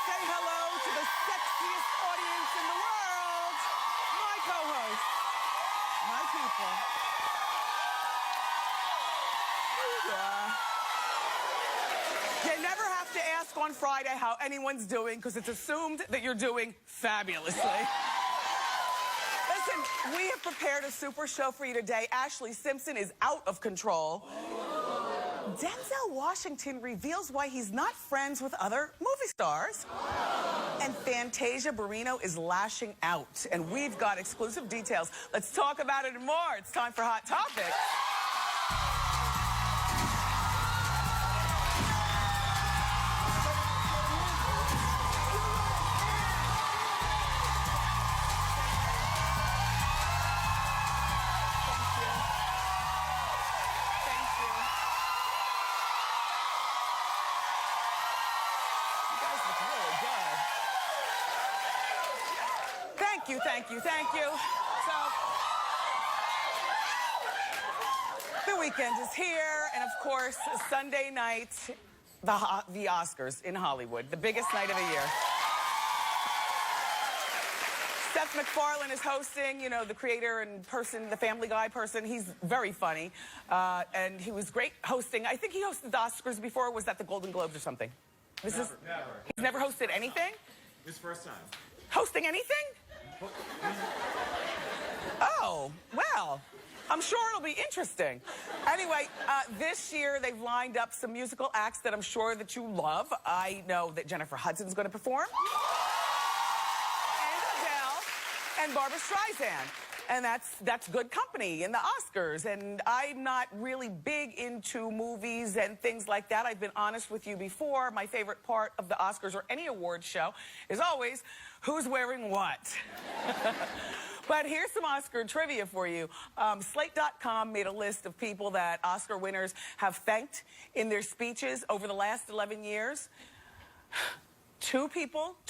say hello to the sexiest audience in the world, my co-host, my people. Yeah. You never have to ask on Friday how anyone's doing because it's assumed that you're doing fabulously. Listen, we have prepared a super show for you today. Ashlee Simpson is out of control. Denzel Washington reveals why he's not friends with other movie stars. And Fantasia Barrino is lashing out. And we've got exclusive details. Let's talk about it and more. It's time for Hot Topics. Thank you. So, the weekend is here, and of course, Sunday night, the Oscars in Hollywood, the biggest night of the year. Seth MacFarlane is hosting, you know, the creator and person, the Family Guy person. He's very funny, and he was great hosting. I think he hosted the Oscars before, or was that the Golden Globes or something? Never. He's never hosted anything? His first time. Hosting anything? Oh, well, I'm sure it'll be interesting. Anyway, this year they've lined up some musical acts that I'm sure that you love. I know that Jennifer Hudson's going to perform. And Adele and Barbra Streisand. And that's good company in the Oscars. And I'm not really big into movies and things like that. I've been honest with you before. My favorite part of the Oscars or any award show is always who's wearing what. But here's some Oscar trivia for you. Slate.com made a list of people that Oscar winners have thanked in their speeches over the last 11 years. Two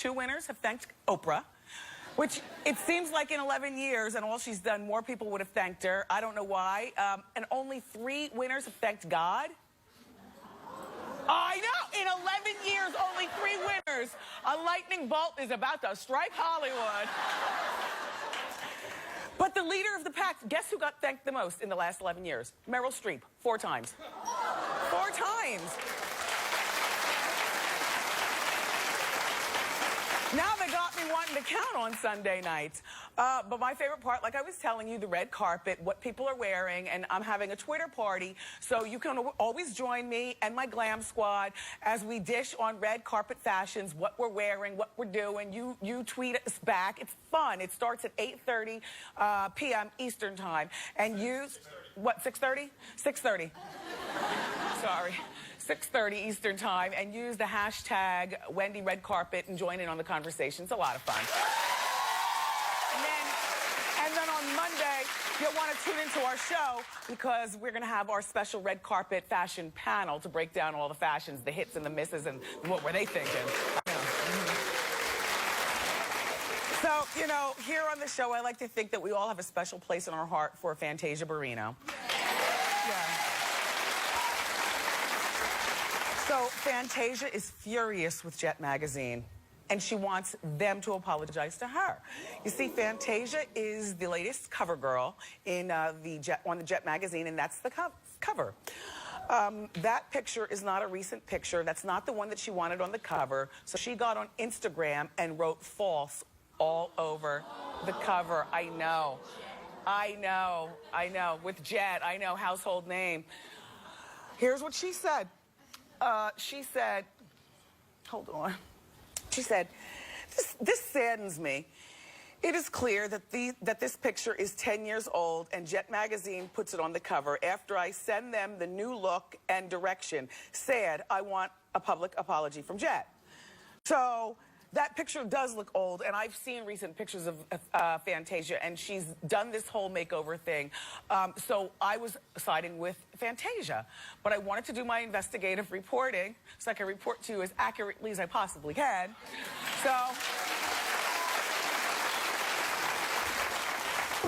winners have thanked Oprah. Which it seems like in 11 years, and all she's done, more people would have thanked her. I don't know why. And only 3 winners have thanked God. I know! In 11 years, only 3 winners. A lightning bolt is about to strike Hollywood. But the leader of the pack, guess who got thanked the most in the last 11 years? Meryl Streep, 4 times. 4 times. Now they got me wanting to count on Sunday nights. But my favorite part, like I was telling you, the red carpet, what people are wearing, and I'm having a Twitter party, so you can always join me and my glam squad as we dish on red carpet fashions, what we're wearing, what we're doing. You tweet us back. It's fun. It starts at 8:30 p.m. Eastern Time. And use, what, 6:30? 6:30. Sorry. 6:30 Eastern Time, and use the hashtag Wendy Red Carpet and join in on the conversation. It's a lot of fun. And then on Monday, you'll want to tune into our show because we're going to have our special red carpet fashion panel to break down all the fashions, the hits and the misses, and what were they thinking. So, you know, here on the show, I like to think that we all have a special place in our heart for Fantasia Barrino. Yeah. So Fantasia is furious with Jet Magazine, and she wants them to apologize to her. You see, Fantasia is the latest cover girl in on the Jet Magazine, and that's the cover. That picture is not a recent picture. That's not the one that she wanted on the cover. So she got on Instagram and wrote false all over the cover. I know. With Jet, I know, household name. Here's what she said. She said, hold on. She said, this saddens me. It is clear that this picture is 10 years old, and Jet Magazine puts it on the cover after I send them the new look and direction. Sad, I want a public apology from Jet. So that picture does look old, and I've seen recent pictures of Fantasia, and she's done this whole makeover thing. So I was siding with Fantasia, but I wanted to do my investigative reporting so I can report to you as accurately as I possibly can. So,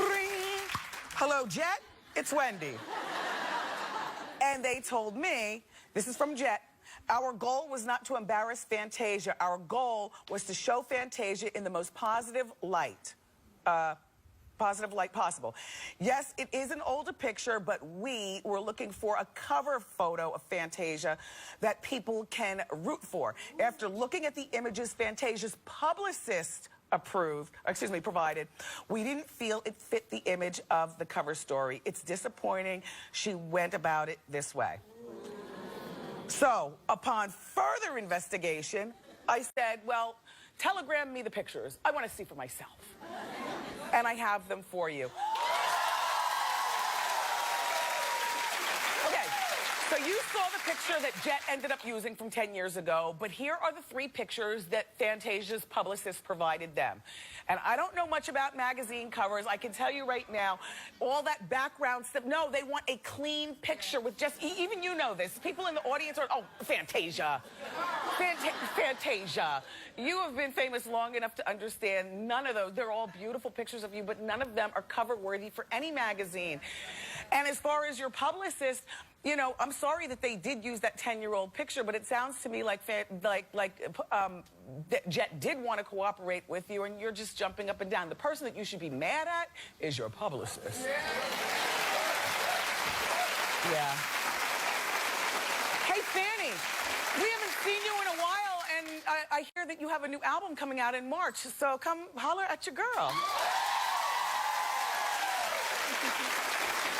ring. Hello, Jet, it's Wendy. And they told me, this is from Jet, Our goal was not to embarrass Fantasia. Our goal was to show Fantasia in the most positive light. Possible. Yes, it is an older picture, but we were looking for a cover photo of Fantasia that people can root for. After looking at the images Fantasia's publicist provided, we didn't feel it fit the image of the cover story. It's disappointing. She went about it this way. So, upon further investigation, I said, well, telegram me the pictures. I want to see for myself. And I have them for you. Okay, so you saw the picture that Jet ended up using from 10 years ago, but here are the 3 pictures that Fantasia's publicist provided them. And I don't know much about magazine covers. I can tell you right now, all that background stuff, no, they want a clean picture with just, even you know this. People in the audience are, oh, Fantasia. Fantasia. You have been famous long enough to understand none of those. They're all beautiful pictures of you, but none of them are cover worthy for any magazine. And as far as your publicist, you know, I'm sorry that they did use that 10-year-old picture, but it sounds to me like Jet did want to cooperate with you, and you're just jumping up and down. The person that you should be mad at is your publicist. Yeah. Hey, Fanny, we haven't seen you in a while, and I hear that you have a new album coming out in March, so come holler at your girl.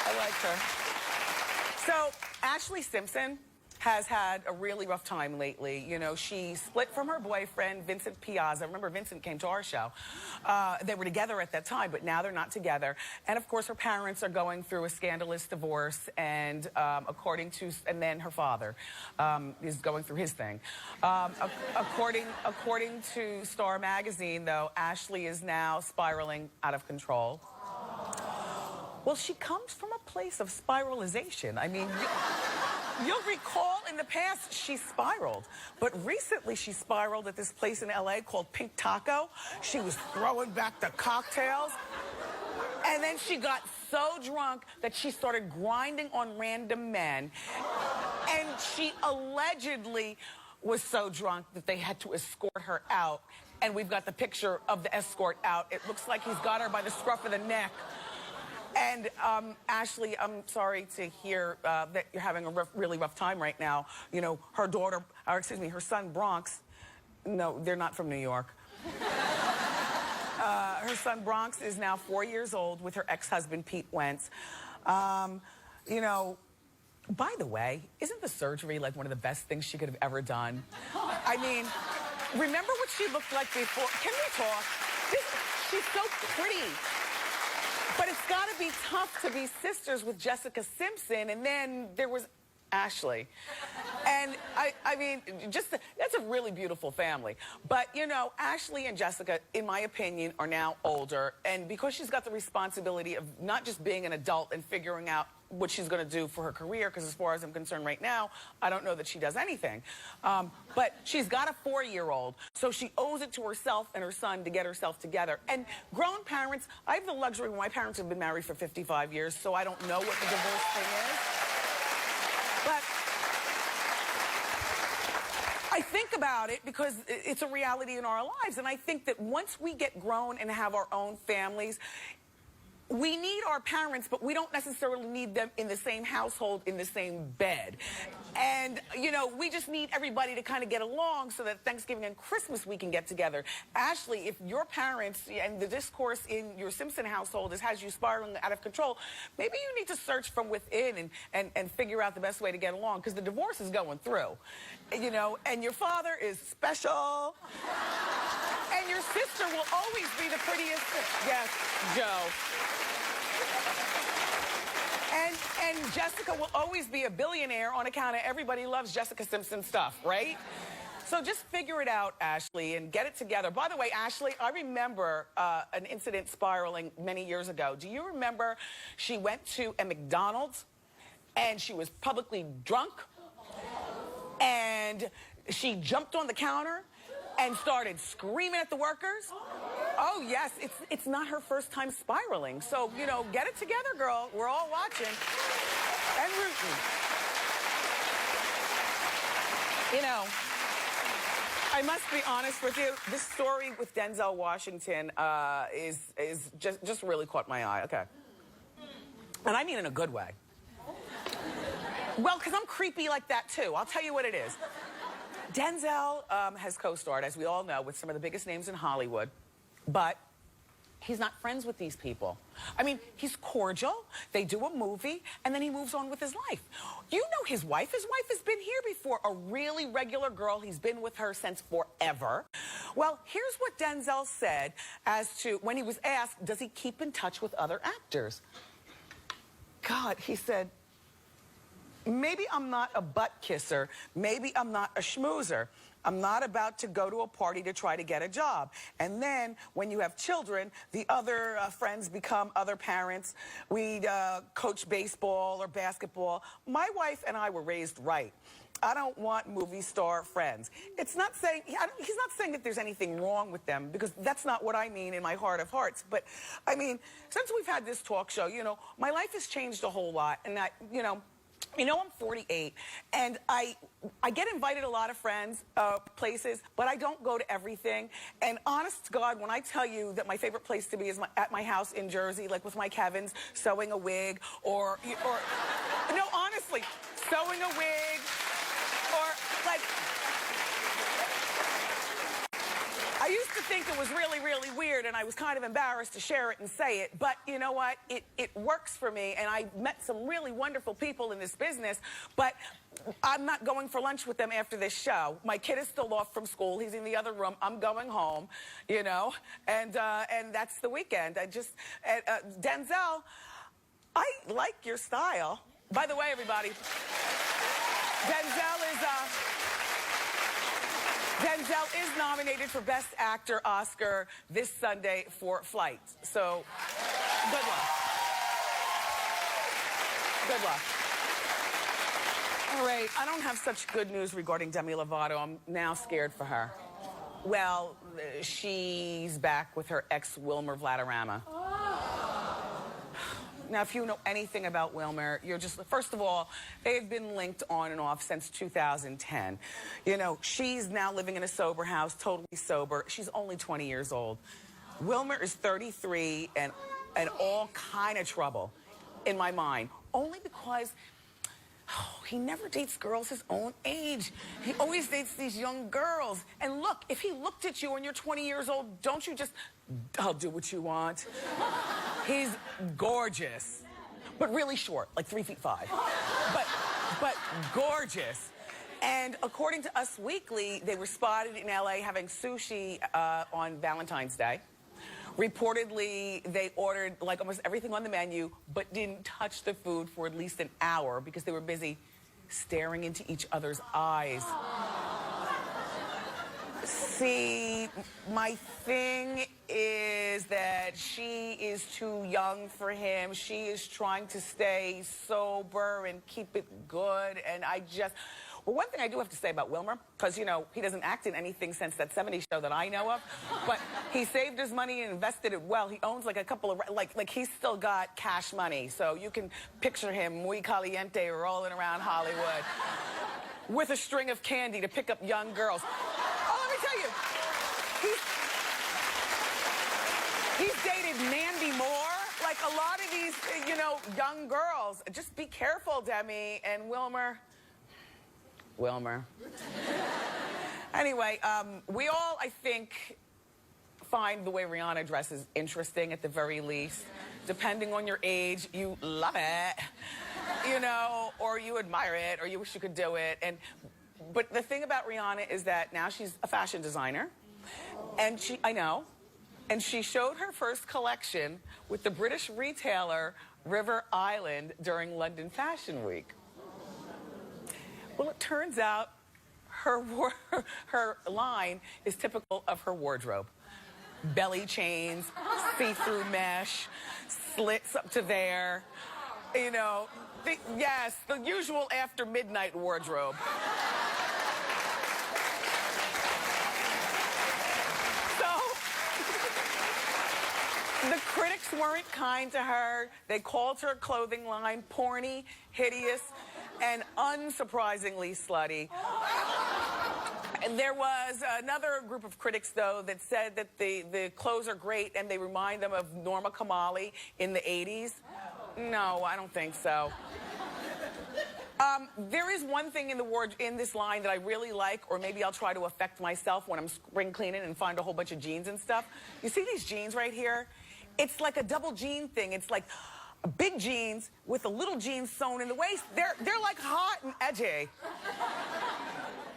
I like her. So, Ashlee Simpson has had a really rough time lately. You know, she split from her boyfriend, Vincent Piazza. Remember, Vincent came to our show. They were together at that time, but now they're not together. And, of course, her parents are going through a scandalous divorce, and and then her father is going through his thing. According to Star Magazine, though, Ashlee is now spiraling out of control. Well, she comes from a place of spiralization. I mean, you'll recall in the past she spiraled, but recently she spiraled at this place in LA called Pink Taco. She was throwing back the cocktails, and then she got so drunk that she started grinding on random men, and she allegedly was so drunk that they had to escort her out, and we've got the picture of the escort out. It looks like he's got her by the scruff of the neck. And, Ashlee, I'm sorry to hear that you're having a really rough time right now. You know, her son Bronx, no, they're not from New York. Her son Bronx is now 4 years old with her ex-husband, Pete Wentz. You know, by the way, isn't the surgery like one of the best things she could have ever done? I mean, remember what she looked like before? Can we talk? She's so pretty. But it's got to be tough to be sisters with Jessica Simpson, and then there was Ashlee. And I mean, that's a really beautiful family. But, you know, Ashlee and Jessica, in my opinion, are now older, and because she's got the responsibility of not just being an adult and figuring out what she's going to do for her career, because as far as I'm concerned right now, I don't know that she does anything. But she's got a 4-year-old, so she owes it to herself and her son to get herself together. And grown parents, I have the luxury, my parents have been married for 55 years, so I don't know what the divorce thing is. But I think about it because it's a reality in our lives, and I think that once we get grown and have our own families, we need our parents, but we don't necessarily need them in the same household, in the same bed. And, you know, we just need everybody to kind of get along so that Thanksgiving and Christmas we can get together. Ashlee, if your parents and the discourse in your Simpson household has you spiraling out of control, maybe you need to search from within and figure out the best way to get along, because the divorce is going through. You know, and your father is special. And your sister will always be the prettiest. Yes, Joe. And Jessica will always be a billionaire on account of everybody loves Jessica Simpson stuff, right? So just figure it out, Ashlee, and get it together. By the way, Ashlee, I remember an incident spiraling many years ago. Do you remember she went to a McDonald's and she was publicly drunk and she jumped on the counter and started screaming at the workers? Oh, yes, it's not her first time spiraling. So, you know, get it together, girl. We're all watching and rooting. You know, I must be honest with you. This story with Denzel Washington is just really caught my eye. Okay. And I mean in a good way. Well, because I'm creepy like that, too. I'll tell you what it is. Denzel has co-starred, as we all know, with some of the biggest names in Hollywood. But he's not friends with these people. I mean, he's cordial. They do a movie, and then he moves on with his life. You know his wife. His wife has been here before. A really regular girl. He's been with her since forever. Well, here's what Denzel said as to when he was asked, does he keep in touch with other actors? God, he said, maybe I'm not a butt kisser. Maybe I'm not a schmoozer. I'm not about to go to a party to try to get a job. And then when you have children, the other friends become other parents. We coach baseball or basketball. My wife and I were raised right. I don't want movie star friends. It's not saying, he's not saying that there's anything wrong with them, because that's not what I mean in my heart of hearts. But, I mean, since we've had this talk show, you know, my life has changed a whole lot. And I'm 48, and I get invited a lot of friends, places, but I don't go to everything. And honest to God, when I tell you that my favorite place to be is at my house in Jersey, like with my Kevins, sewing a wig, or no, honestly, sewing a wig, or like, I used to think it was really, really weird, and I was kind of embarrassed to share it and say it, but you know what? It works for me, and I met some really wonderful people in this business, but I'm not going for lunch with them after this show. My kid is still off from school. He's in the other room. I'm going home, you know, and that's the weekend. Denzel, I like your style. By the way, everybody, Denzel is nominated for Best Actor Oscar this Sunday for Flight. So, good luck. Good luck. All right, I don't have such good news regarding Demi Lovato. I'm now scared for her. Well, she's back with her ex, Wilmer Valderrama. Now, if you know anything about Wilmer, you're just, first of all, they've been linked on and off since 2010. You know, she's now living in a sober house, totally sober. She's only 20 years old. Wilmer is 33 and all kind of trouble in my mind, only because he never dates girls his own age. He always dates these young girls. And look, if he looked at you and you're 20 years old, don't you just, I'll do what you want. He's gorgeous, but really short, like 3'5". But gorgeous. And according to Us Weekly, they were spotted in LA having sushi on Valentine's Day. Reportedly, they ordered like almost everything on the menu, but didn't touch the food for at least an hour because they were busy staring into each other's eyes. See, my thing is that she is too young for him. She is trying to stay sober and keep it good, and well, one thing I do have to say about Wilmer, because, you know, he doesn't act in anything since that 70s show that I know of, but he saved his money and invested it well. He owns like a couple of, like he's still got cash money, so you can picture him muy caliente rolling around Hollywood with a string of candy to pick up young girls. Oh, let me tell you, he's dated Mandy Moore, like a lot of these, you know, young girls. Just be careful, Demi, and Wilmer. Anyway, we all, I think, find the way Rihanna dresses interesting at the very least. Depending on your age, you love it, you know, or you admire it, or you wish you could do it. But the thing about Rihanna is that now she's a fashion designer, and she showed her first collection with the British retailer River Island during London Fashion Week. Well, it turns out her line is typical of her wardrobe. Belly chains, see-through mesh, slits up to there. You know, the usual after midnight wardrobe. The critics weren't kind to her. They called her clothing line porny, hideous, and unsurprisingly slutty. There was another group of critics, though, that said that the clothes are great and they remind them of Norma Kamali in the 80s. No, I don't think so. There is one thing in this line that I really like, or maybe I'll try to affect myself when I'm spring cleaning and find a whole bunch of jeans and stuff. You see these jeans right here? It's like a double jean thing. It's like big jeans with a little jean sewn in the waist. They're like hot and edgy.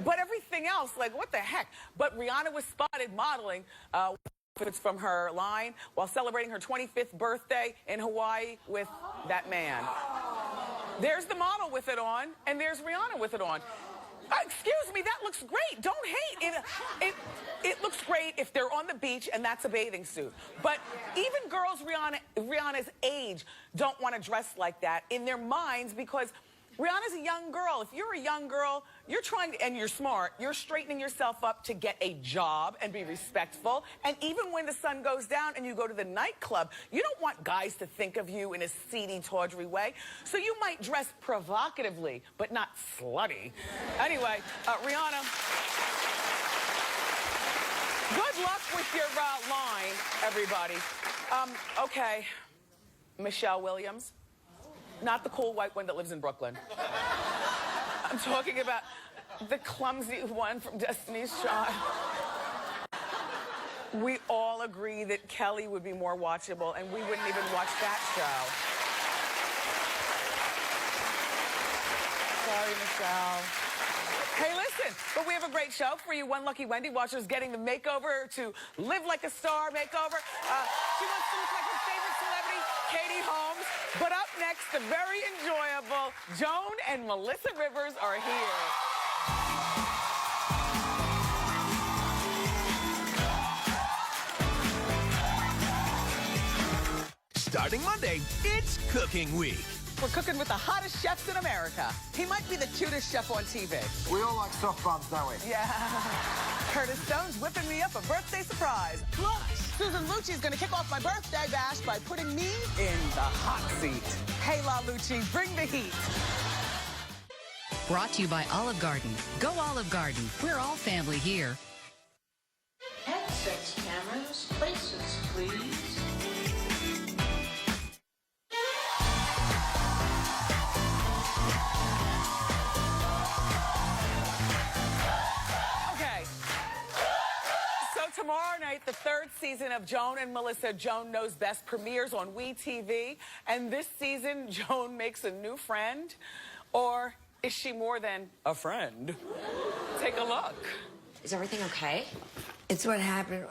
But everything else, like, what the heck? But Rihanna was spotted modeling outfits from her line while celebrating her 25th birthday in Hawaii with that man. There's the model with it on, and there's Rihanna with it on. Excuse me, that looks great. Don't hate. It looks great if they're on the beach and that's a bathing suit. But even girls Rihanna's age don't want to dress like that in their minds because Rihanna's a young girl. If you're a young girl, you're trying to, and you're smart, you're straightening yourself up to get a job and be respectful. And even when the sun goes down and you go to the nightclub, you don't want guys to think of you in a seedy, tawdry way. So you might dress provocatively, but not slutty. Anyway, Rihanna, good luck with your line, everybody. Okay, Michelle Williams. Not the cool white one that lives in Brooklyn. I'm talking about the clumsy one from Destiny's Child. We all agree that Kelly would be more watchable, and we wouldn't even watch that show. Sorry, Michelle. Hey, listen, but we have a great show for you. One Lucky Wendy watcher's getting the makeover to Live Like a Star makeover. She wants to look like her favorite celebrity, Katie Holmes. But up next, the very enjoyable Joan and Melissa Rivers are here. Starting Monday, it's Cooking Week. We're cooking with the hottest chefs in America. He might be the cutest chef on TV. We all like soft bombs, don't we? Yeah. Curtis Stone's whipping me up a birthday surprise. Plus, Susan Lucci's going to kick off my birthday bash by putting me in the hot seat. Hey, La Lucci, bring the heat. Brought to you by Olive Garden. Go Olive Garden. We're all family here. Headsets, cameras, places, please. Tomorrow night, the third season of Joan and Melissa, Joan Knows Best, premieres on WeTV. And this season, Joan makes a new friend. Or is she more than a friend? Take a look. Is everything okay? It's what happened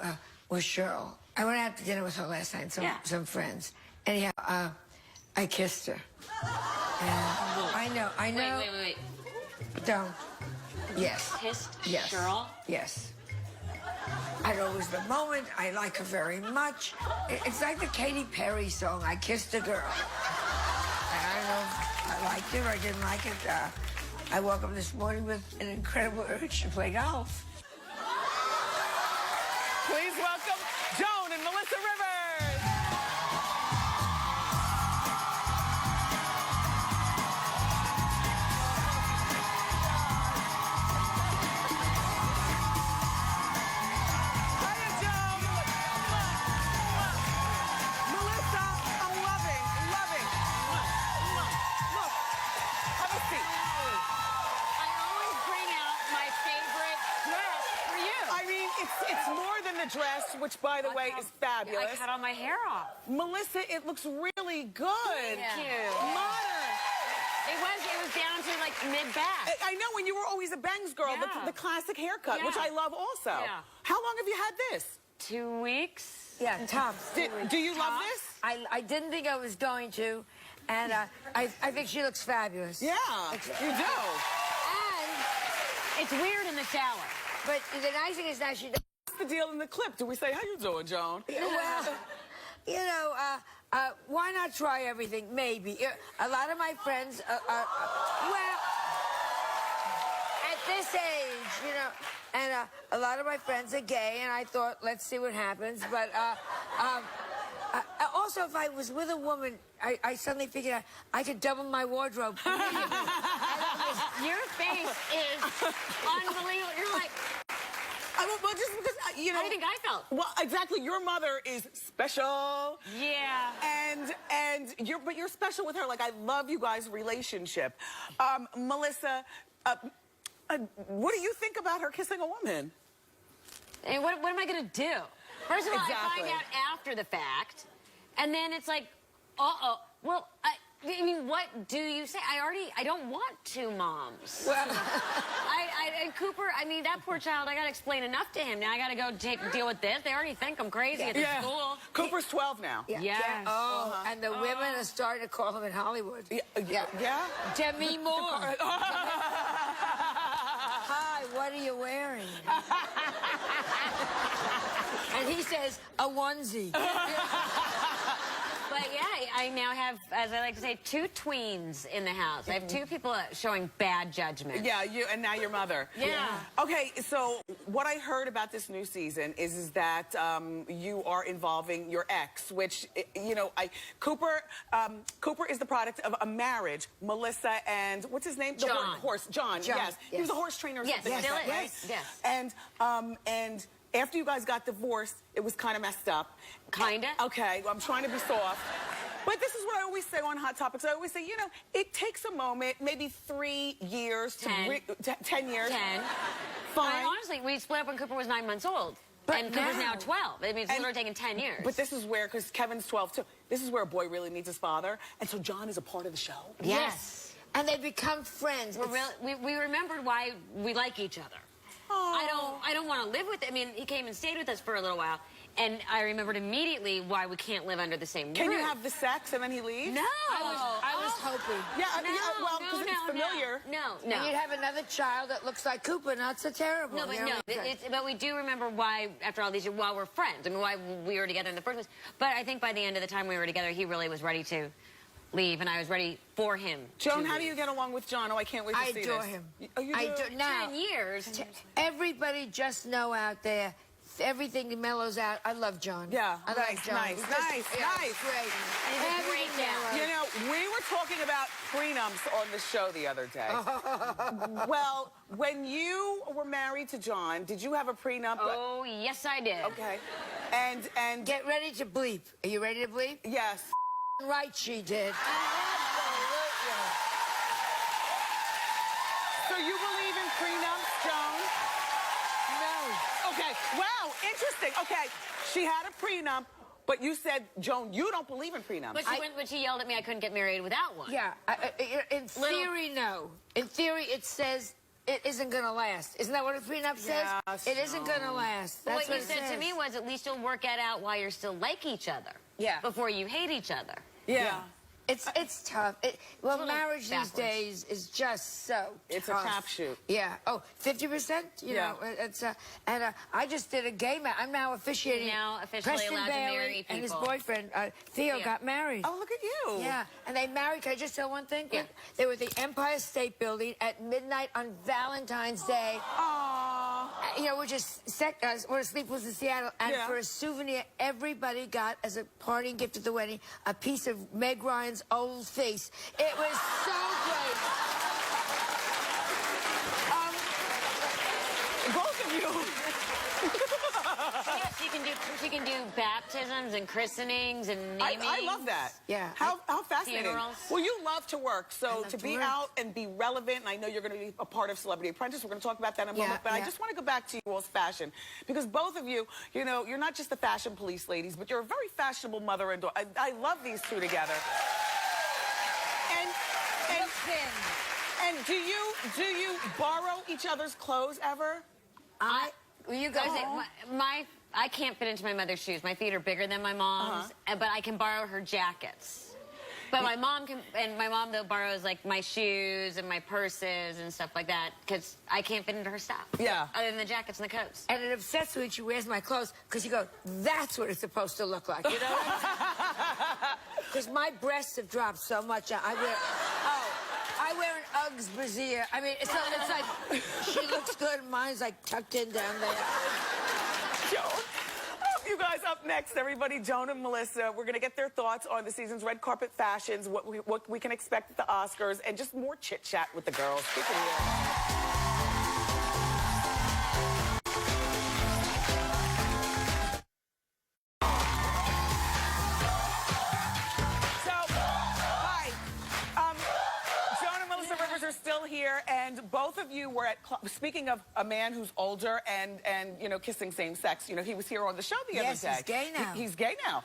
with Cheryl. I went out to dinner with her last night, some friends. Anyhow, I kissed her. I know. Wait. Don't. Yes. Kissed Yes. Cheryl? Yes. I know it was the moment. I like her very much. It's like the Katy Perry song, I Kissed a Girl. And I don't know if I liked it or I didn't like it. I woke up this morning with an incredible urge to play golf. Please welcome Joan and Melissa Rivers. It's more than the dress, which, by the way, is fabulous. I cut all my hair off. Melissa, it looks really good. Thank you. Modern. It was down to like mid-back. I know, and you were always a bangs girl, Yeah. the classic haircut, Yeah. which I love also. Yeah. How long have you had this? 2 weeks. Yeah, tops. Do you love this? I didn't think I was going to, and I think she looks fabulous. Yeah, you do. And, It's weird in the shower. but the nice thing is that she does. What's the deal in the clip? Do we say, how you doing, Joan? Well, you know, why not try everything? Maybe. A lot of my friends well, at this age, you know, and a lot of my friends are gay, and I thought, let's see what happens. But also, if I was with a woman, I suddenly figured out I could double my wardrobe. Your face is unbelievable. You're like, Well, just because, you know. How do you think I felt? Well, exactly. Your mother is special. Yeah. And you're special with her. Like, I love you guys' relationship. Melissa, what do you think about her kissing a woman? And what am I going to do? First of all, I Exactly. find out after the fact, and then it's like, uh-oh. Well, I mean, what do you say? I don't want two moms. Well, And Cooper, I mean, that poor child, I got to explain enough to him. Now I got to go deal with this. They already think I'm crazy at the school. Cooper's 12 now. yeah, Yes. yeah. Oh, and the women are starting to call him in Hollywood. Yeah? Demi Moore. Hi, what are you wearing? And he says, a onesie. But yeah, I now have, as I like to say, two tweens in the house. I have two people showing bad judgment. Yeah, you and now your mother. Yeah. Okay, so what I heard about this new season is that you are involving your ex, which, you know, Cooper is the product of a marriage. Melissa and what's his name? The John. horse. John. Yes. He was a horse trainer or Yes, something like still that, is. right? Yes. And after you guys got divorced, it was kind of messed up. Kinda? Okay, well, I'm trying to be soft. But this is what I always say on Hot Topics. I always say, you know, it takes a moment, maybe 3 years to 10 years. 10. Fine. Honestly, we split up when Cooper was 9 months old. But and Cooper's now now- 12. I mean, it's literally taken 10 years. But this is where, because Kevin's 12 too, this is where a boy really needs his father. And so John is a part of the show. Yes. And they become friends. We remembered why we like each other. I don't want to live with it. I mean, he came and stayed with us for a little while, and I remembered immediately why we can't live under the same roof. Can you have the sex and then he leaves? No. I was hoping. Yeah, well, because it's familiar. No. And you'd have another child that looks like Cooper, not so terrible. No, but you know? but we do remember why, after all these years, while we're friends. I mean, why we were together in the first place. But I think by the end of the time we were together, he really was ready to leave, and I was ready for him. Joan, to how do leave. you get along with John? Oh, I can't wait to I see adore this. him. Oh, you I do? do. Now, 10 years. everybody just know out there, everything mellows out. I love John. Yeah, I love nice, John. nice, nice. Great. He's a Everything great dad. mellows. You know, we were talking about prenups on the show the other day. Well, when you were married to John, did you have a prenup? Oh, yes, I did. Okay. And Get ready to bleep. Are you ready to bleep? yes. Right, she did. So you believe in prenups, Joan? No. Okay. Wow, interesting. Okay. She had a prenup, but you said, Joan, you don't believe in prenups. But she yelled at me I couldn't get married without one. Yeah, in theory, no. In theory, it says it isn't going to last. Isn't that what a prenup says? Yes, It isn't going to last. That's What you it said to says. me was at least you'll work it out while you're still like each other. Yeah. Before you hate each other. Yeah. It's tough. Well, little marriage backwards. these days is just so It's a tough. crapshoot. Yeah. Oh, 50%? You Yeah. know, it's and I just did a gay match. I'm now officiating. Now officially Preston allowed to Bailey marry and his people. boyfriend, Theo, Yeah. got married. Oh, look at you. Yeah, and they married. Can I just tell one thing? Yeah. They were at the Empire State Building at midnight on Valentine's Day. Aww. You know, we're asleep was in Seattle, and Yeah. for a souvenir, everybody got as a parting gift at the wedding a piece of Meg Ryan's old face. It was so great. Both of you. Yes, she can do baptisms and christenings and namings. I love that. Yeah. How fascinating. Funerals. Well, you love to work, I so love to to be work. out and be relevant, and I know you're going to be a part of Celebrity Apprentice. We're going to talk about that in a moment, but I yeah. just want to go back to you all's fashion, because both of you, you know, you're not just the fashion police ladies, but you're a very fashionable mother and daughter. I love these two together. And do you borrow each other's clothes ever? You guys, I can't fit into my mother's shoes. My feet are bigger than my mom's, but I can borrow her jackets. But my mom can, and my mom though borrows like my shoes and my purses and stuff like that because I can't fit into her stuff. Yeah. Other than the jackets and the coats. And it upsets me when she wears my clothes because you go, that's what it's supposed to look like, you know? Because my breasts have dropped so much. I wear an Uggs brassiere. I mean, it's like she looks good, and mine's like tucked in down there. Joan. You guys, up next, everybody, Joan and Melissa. We're going to get their thoughts on the season's red carpet fashions, what we can expect at the Oscars, and just more chit-chat with the girls. Keep it here. here, and both of you were at, speaking of a man who's older and you know, kissing same sex, you know, he was here on the show the other day. Yes, he's gay now. He's gay now.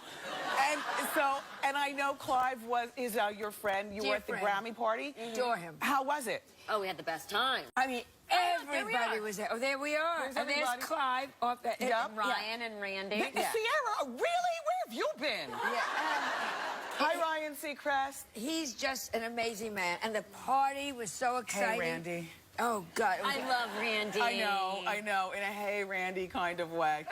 And so, and I know Clive is your friend. You Dear were at the friend. Grammy party. Adore him. How was it? Oh, we had the best time. I mean, there we everybody are. was there. Oh, there we are. There's And there's everybody. Clive off the... Yep. Ryan and Randy. Sierra, really? Where have you been? Hi, Ryan Seacrest. He's just an amazing man. And the party was so exciting. Randy. Oh, God. It was- I love Randy. I know, in a hey, Randy kind of way.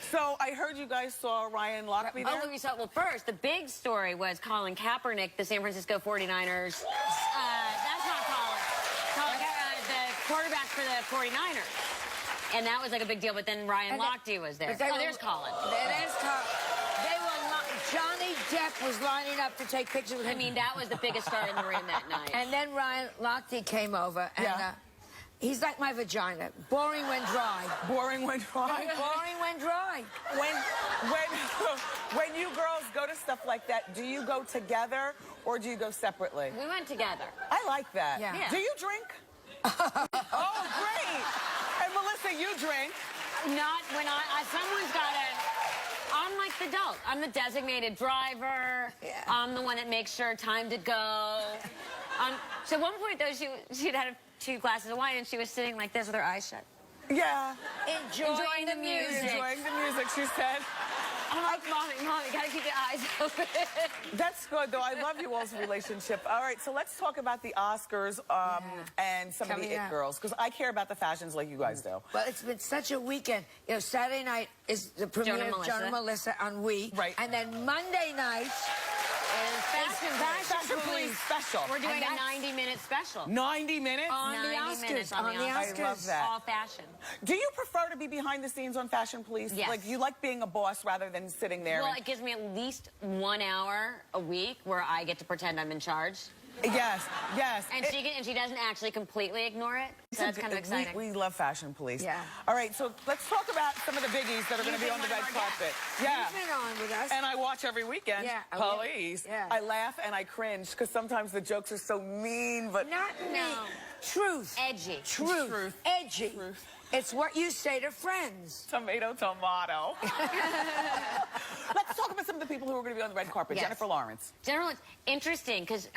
So I heard you guys saw Ryan Lochte there. Oh, we saw. Well, first, the big story was Colin Kaepernick, the San Francisco 49ers. That's not Colin. The quarterback for the 49ers. And that was like a big deal. But then Ryan Lochte was there. But they Oh, were- there's Colin. There's Colin. They were... Johnny Depp was lining up to take pictures with him. I mean, that was the biggest star in the room that night. And then Ryan Lochte came over, and he's like my vagina. Boring when dry. Boring when dry. Boring when dry. When you girls go to stuff like that, do you go together or do you go separately? We went together. I like that. Yeah. Yeah. Do you drink? Oh, great. And Melissa, you drink. Not when someone's got to... I'm like the adult. I'm the designated driver. Yeah. I'm the one that makes sure time to go. So at one point, though, she'd had 2 glasses of wine, and she was sitting like this with her eyes shut. Yeah. Enjoying the music. Enjoying the music, she said. I'm like, Mommy, gotta keep your eyes open. That's good, though. I love you all's relationship. All right, so let's talk about the Oscars and some of Coming the it up. girls, because I care about the fashions like you guys do. Well, it's been such a weekend. You know, Saturday night is the premiere Joan and of Joan and Melissa on We. Right. And then Monday night is Fashion Police special. We're doing And a that's- 90-minute special. 90 minutes? on the 90 Oscars. minutes on the Oscars. I love that. All fashion. Do you prefer to be behind the scenes on Fashion Police? Yes. Like, you like being a boss rather than sitting there? Well, and- it gives me at least 1 hour a week where I get to pretend I'm in charge. Yes, yes. And she doesn't actually completely ignore it. So that's kind of exciting. We love Fashion Police. Yeah. All right, so let's talk about some of the biggies that are going to be on the red carpet. Yeah. You've been on with us. And I watch every weekend. Yeah. Police. Yeah. I laugh and I cringe because sometimes the jokes are so mean, but Not me. No. Truth. Edgy. Truth. Edgy. Truth. It's what you say to friends. tomato. Let's talk about some of the people who are going to be on the red carpet. Yes. Jennifer Lawrence. General, it's interesting because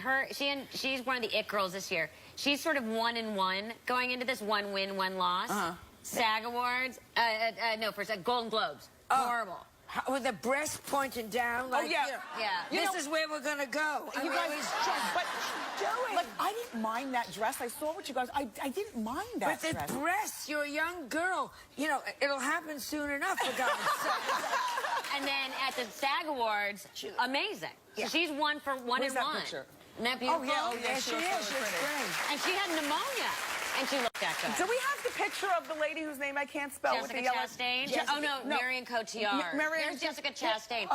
she's one of the it girls this year. She's sort of 1-1 going into this, 1 win, 1 loss. SAG Awards, Golden Globes. Horrible. With the breast pointing down. Like, yeah. you know, Yeah. This is where we're going to go. I You mean, guys, it was just but doing. like, I didn't mind that dress. I saw what you guys. I didn't mind that But the dress. breasts, you're a young girl. You know, it'll happen soon enough, for God's sake. And then at the SAG Awards, amazing. Yeah. So she's 1 for 1 Where's and that 1. picture? Isn't that beautiful? Yeah, she is. She's great. And she had pneumonia, and she looked that good. Do we have the picture of the lady whose name I can't spell with Jessica the yellow? Chastain? Jessica- Oh, no, Marion Cotillard. Marion- There's Jessica Chastain.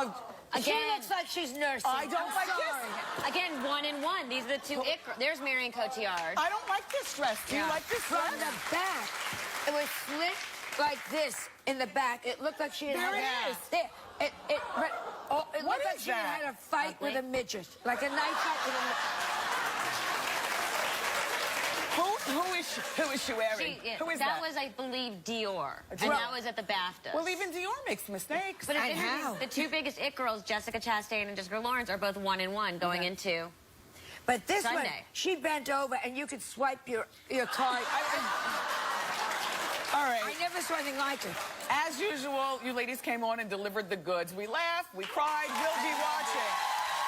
She looks like she's nursing. I don't I'm like sorry. this. Again, 1 and 1. These are the 2 it girls. There's Marion Cotillard. I don't like this dress. Do you Yeah. like this From dress? the back, it was slit like this in the back. It looked like she had There had it is. There. It What looked like is she had that? had a fight with a midget, like a knife fight with a midget. Who is she wearing? Who is that? That was, I believe, Dior. And Well- that was at the BAFTAs. Well, even Dior makes mistakes. But it's I interesting, know. the 2 biggest it girls, Jessica Chastain and Jessica Lawrence, are both 1 and 1 going into. But this one, Sunday. she bent over and you could swipe your card. All right. I never saw anything like it. As usual, you ladies came on and delivered the goods. We laughed, we cried, we'll be watching.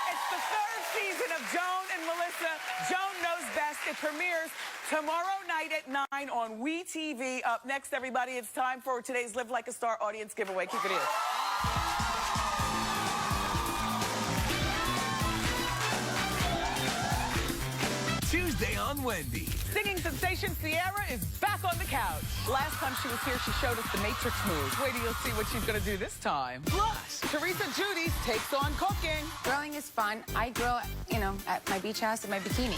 It's the 3rd season of Joan and Melissa. Joan Knows Best. It premieres tomorrow night at 9 on WeTV. Up next, everybody, it's time for today's Live Like a Star audience giveaway. Keep it here. Tuesday on Wendy. Singing sensation Sierra is back on the couch. Last time she was here, she showed us the Matrix moves. Wait till you'll see what she's going to do this time. Plus, Teresa Judice takes on cooking. Grilling is fun. I grill, you know, at my beach house in my bikini.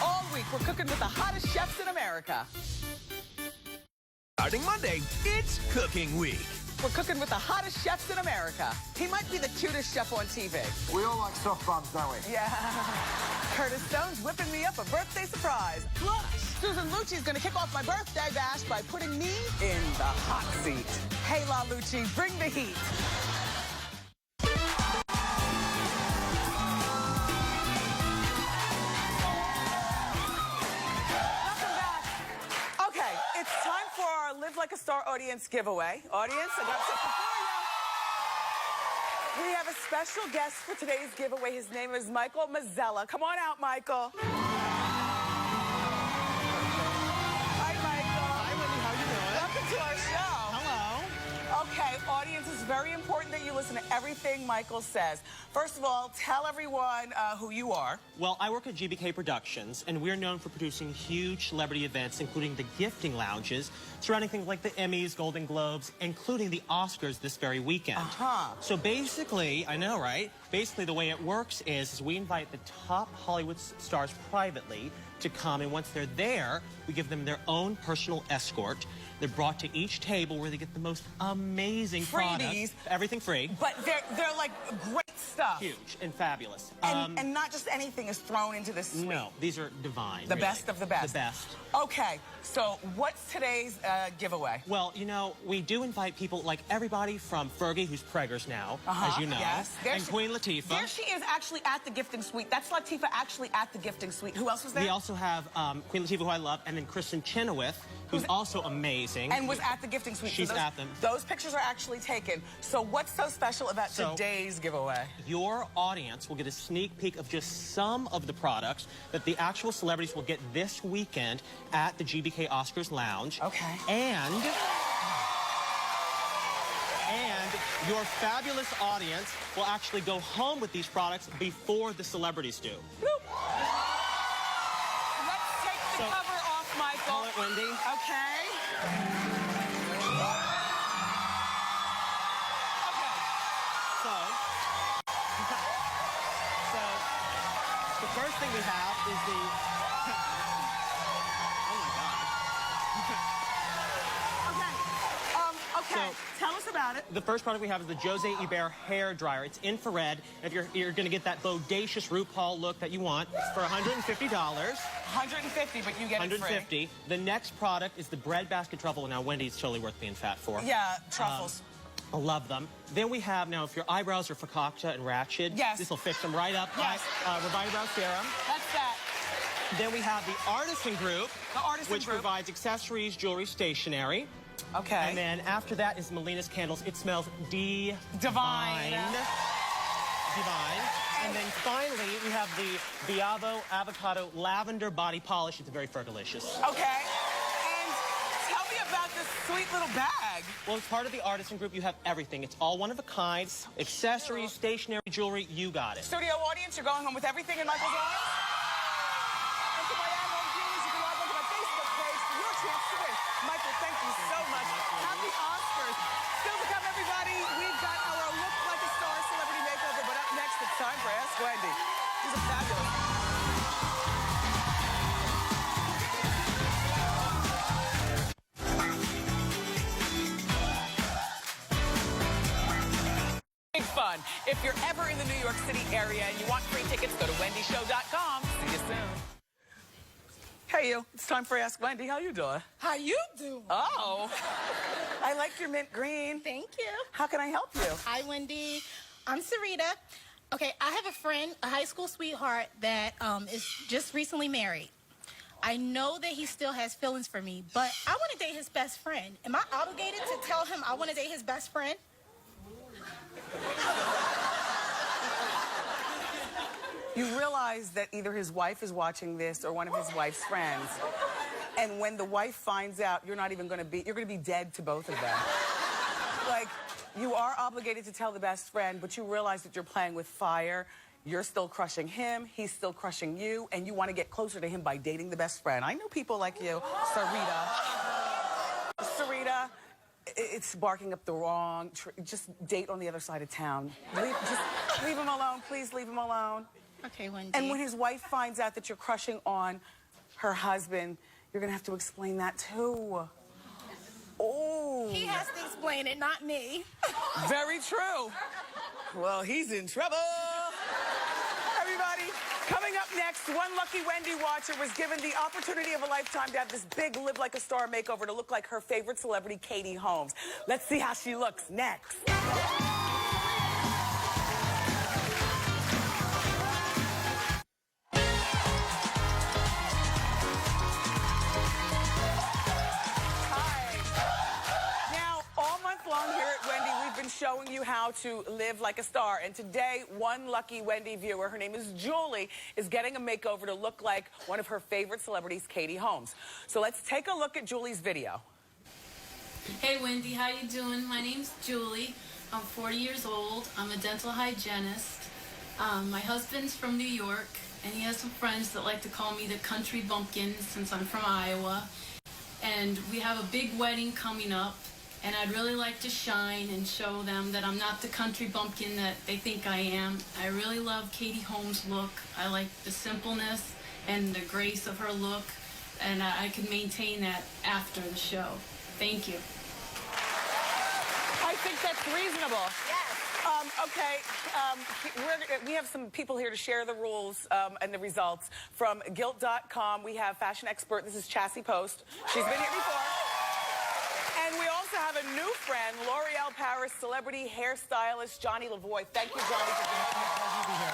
All week, we're cooking with the hottest chefs in America. Starting Monday, it's Cooking Week. We're cooking with the hottest chefs in America. He might be the cutest chef on TV. We all like soft bombs, don't we? Yeah. Curtis Stone's whipping me up a birthday surprise. Plus, Susan Lucci's gonna kick off my birthday bash by putting me in the hot seat. Hey, La Lucci, bring the heat. Welcome back. Okay, it's time for our Live Like a Star audience giveaway. Audience, I got something for you. We have a special guest for today's giveaway. His name is Michael Mazzella. Come on out, Michael. Hi, Michael. Hi, Wendy. How you doing? Welcome to our show. Hello. Okay, audience, it's very important that you listen to everything Michael says. First of all, tell everyone who you are. Well, I work at GBK Productions, and we're known for producing huge celebrity events, including the gifting lounges, surrounding things like the Emmys, Golden Globes, including the Oscars this very weekend. So basically, I know, right? Basically, the way it works is we invite the top Hollywood stars privately to come, and once they're there, we give them their own personal escort. They're brought to each table where they get the most amazing Freebies. products. Everything free. But they're like great stuff. Huge and fabulous. And not just anything is thrown into this suite. No, these are divine. The really. best of the best. The best. Okay, so what's today's giveaway? Well, you know, we do invite people like everybody from Fergie, who's preggers now, as you know, Yes. and Queen Latifah. There she is actually at the gifting suite. That's Latifah actually at the gifting suite. Who else was there? We also have Queen Latifah, who I love, and then Kristen Chenoweth, who's also amazing. And was at the gifting suite. She's those, at them. Those pictures are actually taken. So what's so special about So- today's giveaway? Your audience will get a sneak peek of just some of the products that the actual celebrities will get this weekend at the GBK Oscars Lounge. Okay. And your fabulous audience will actually go home with these products before the celebrities do. Let's take the So- cover off, Michael. Call it, Wendy. Okay. So the first thing we have is the. Oh my God. Okay. So- Tell us about it. The first product we have is the Jose Iber hair dryer. It's infrared. If you're going to get that bodacious RuPaul look that you want, it's for $150. 150, but you get it free. 150. The next product is the bread basket truffle. Now, Wendy's totally worth being fat for. Yeah, truffles. I love them. Then we have, now, if your eyebrows are fakakta and ratchet, Yes. this will fix them right up. Yes. Revive Brow Serum. That's that. Then we have the Artisan Group, The Artisan which Group. provides accessories, jewelry, stationery. Okay. And then after that is Melina's Candles. It smells divine. Divine. And then finally, we have the Biavo Avocado Lavender Body Polish. It's very fergalicious. Okay. And tell me about this sweet little bag. Well, as part of the Artisan Group, you have everything. It's all one of a kind. Accessories, stationery, jewelry, you got it. Studio audience, you're going home with everything in Michael's arms? And to my at-home viewers, you can log on to my Facebook page for your chance to win. Michael, thank you so much. Happy Oscars. Still to come, everybody, we've got our Look Like a Star celebrity makeover, but up next, it's time for Ask Wendy. These are fabulous. Big fun. If you're ever in the New York City area and you want free tickets, go to wendyshow.com. See you soon. Hey, you. It's time for Ask Wendy. How you doing? How you doing? Oh. I like your mint green. Thank you. How can I help you? Hi, Wendy. I'm Sarita. Okay, I have a friend, a high school sweetheart, that is just recently married. I know that he still has feelings for me, but I want to date his best friend. Am I obligated to tell him I want to date his best friend? You realize that either his wife is watching this or one of his wife's friends. And when the wife finds out, you're not even going to be, you're going to be dead to both of them. Like, you are obligated to tell the best friend, but you realize that you're playing with fire. You're still crushing him, he's still crushing you, and you want to get closer to him by dating the best friend. I know people like you, Sarita. Sarita, it's barking up the wrong tree. Just date on the other side of town. Just leave him alone. Please leave him alone. Okay, Wendy. And when his wife finds out that you're crushing on her husband, you're going to have to explain that too. Oh. He has to explain it, not me. Very true. Well, he's in trouble. Everybody, coming up next, one lucky Wendy watcher was given the opportunity of a lifetime to have this big Live Like a Star makeover to look like her favorite celebrity, Katie Holmes. Let's see how she looks next. Showing you how to live like a star. And today, one lucky Wendy viewer, her name is Julie, is getting a makeover to look like one of her favorite celebrities, Katie Holmes. So let's take a look at Julie's video. Hey Wendy, how you doing? My name's Julie. I'm 40 years old. I'm a dental hygienist. My husband's from New York, and he has some friends that like to call me the country bumpkin since I'm from Iowa. And we have a big wedding coming up. And I'd really like to shine and show them that I'm not the country bumpkin that they think I am. I really love Katie Holmes' look. I like the simpleness and the grace of her look, and I can maintain that after the show. Thank you. I think that's reasonable. Yes. We have some people here to share the rules and the results. From Gilt.com, we have fashion expert, this is Chassie Post. She's been here before. And we also have a new friend, L'Oreal Paris celebrity hairstylist Johnny Lavoie. Thank you, Johnny, for being here.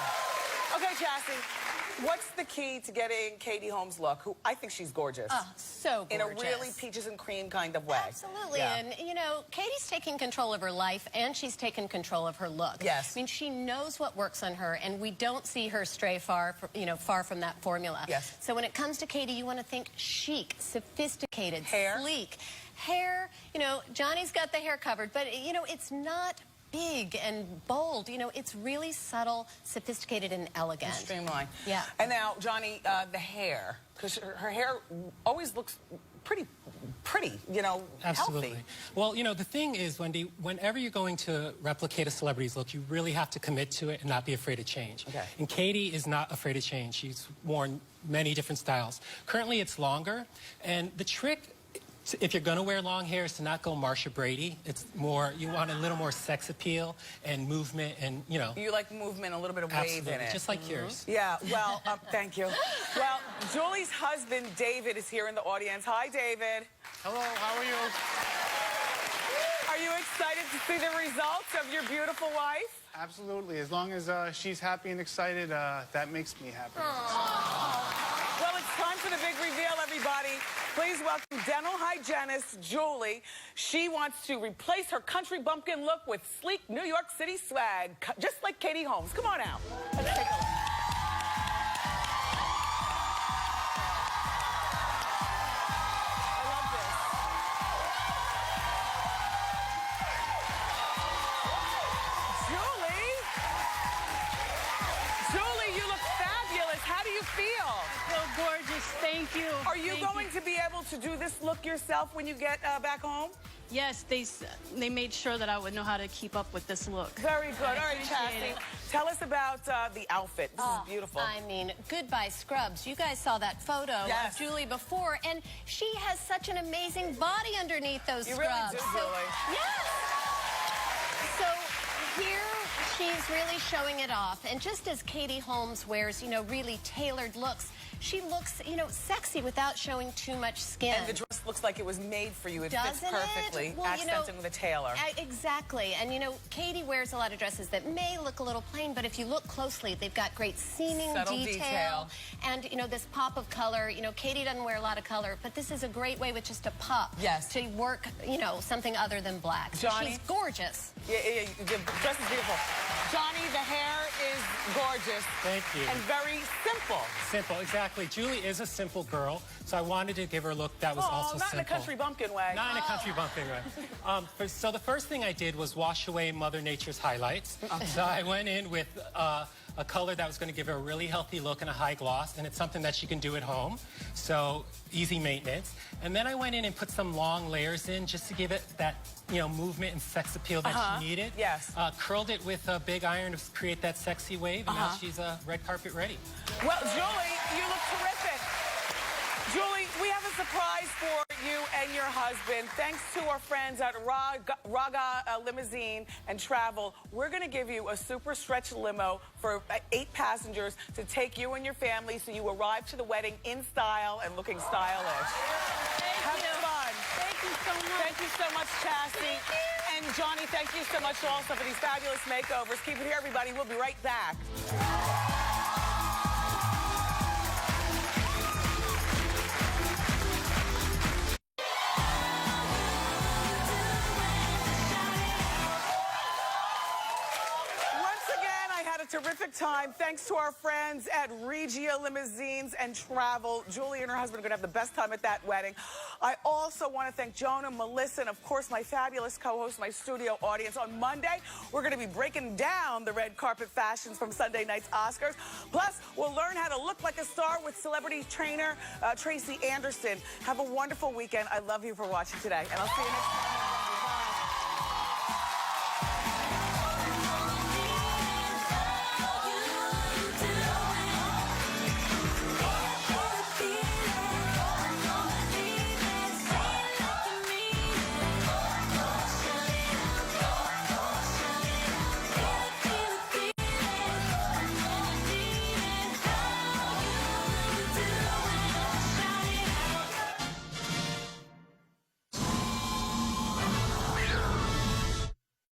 Okay, Chassie, what's the key to getting Katie Holmes' look? Who I think she's gorgeous. Oh, so gorgeous. In a really peaches and cream kind of way. Absolutely. Yeah. And, you know, Katie's taking control of her life, and she's taken control of her look. Yes. I mean, she knows what works on her, and we don't see her stray far from that formula. Yes. So when it comes to Katie, you want to think chic, sophisticated, hair, sleek. Hair, you know, Johnny's got the hair covered, but, you know, it's not big and bold. You know, it's really subtle, sophisticated, and elegant. And streamlined. Yeah. And now, Johnny, the hair, because her hair always looks pretty, you know, Absolutely. healthy. Well, you know, the thing is, Wendy, whenever you're going to replicate a celebrity's look, you really have to commit to it and not be afraid of change. Okay. And Katie is not afraid of change. She's worn many different styles. Currently, it's longer, and the trick, if you're going to wear long hair, is to not go Marsha Brady. It's more, you want a little more sex appeal and movement and, you know. You like movement, a little bit of wave in it. Just like yours. Yeah, well, thank you. Well, Julie's husband, David, is here in the audience. Hi, David. Hello, how are you? Are you excited to see the results of your beautiful wife? Absolutely. As long as she's happy and excited, that makes me happy. Well, it's time for the big reveal, everybody. Please welcome dental hygienist Julie. She wants to replace her country bumpkin look with sleek New York City swag, just like Katie Holmes. Come on out. Let's take a look. I love this. Julie, you look fabulous. How do you feel? I feel gorgeous. Thank you. Are you going to be able to do this look yourself when you get back home? Yes, they made sure that I would know how to keep up with this look. Very good. All right, Chassie, tell us about the outfit. This is beautiful. I mean, goodbye scrubs. You guys saw that photo of Julie before, and she has such an amazing body underneath those scrubs. You really do, Julie. Yes. So here she's really showing it off. And just as Katie Holmes wears, you know, really tailored looks, she looks, you know, sexy without showing too much skin. And the dress looks like it was made for you. It Doesn't fits perfectly, it? Well, accenting with a tailor. Exactly. And, you know, Katie wears a lot of dresses that may look a little plain, but if you look closely, they've got great seaming detail. And, you know, this pop of color. You know, Katie doesn't wear a lot of color, but this is a great way with just a pop to work, you know, something other than black. So Johnny? she's gorgeous. Yeah, the dress is beautiful. Johnny, the hair is gorgeous. Thank you. And very simple. Simple, exactly. Julie is a simple girl, so I wanted to give her a look that was also not simple. in a country bumpkin way. Not in a country bumpkin way. So the first thing I did was wash away Mother Nature's highlights. So I went in with a color that was going to give her a really healthy look and a high gloss, and it's something that she can do at home. So easy maintenance. And then I went in and put some long layers in just to give it that, you know, movement and sex appeal that she needed. Yes. Curled it with a big iron to create that sexy wave, and now she's red carpet ready. Well, Julie, you look terrific. Julie, we have a surprise for you and your husband. Thanks to our friends at Raga Limousine and Travel, we're going to give you a super stretch limo for 8 passengers to take you and your family so you arrive to the wedding in style and looking stylish. Have fun. Thank you so much. Thank you so much, Chassie. And Johnny, thank you so much also for these fabulous makeovers. Keep it here, everybody. We'll be right back. Terrific time. Thanks to our friends at Regia Limousines and Travel. Julie and her husband are going to have the best time at that wedding. I also want to thank Jonah, Melissa, and of course my fabulous co-host, my studio audience. On Monday, we're going to be breaking down the red carpet fashions from Sunday night's Oscars. Plus, we'll learn how to look like a star with celebrity trainer Tracy Anderson. Have a wonderful weekend. I love you for watching today, and I'll see you next time.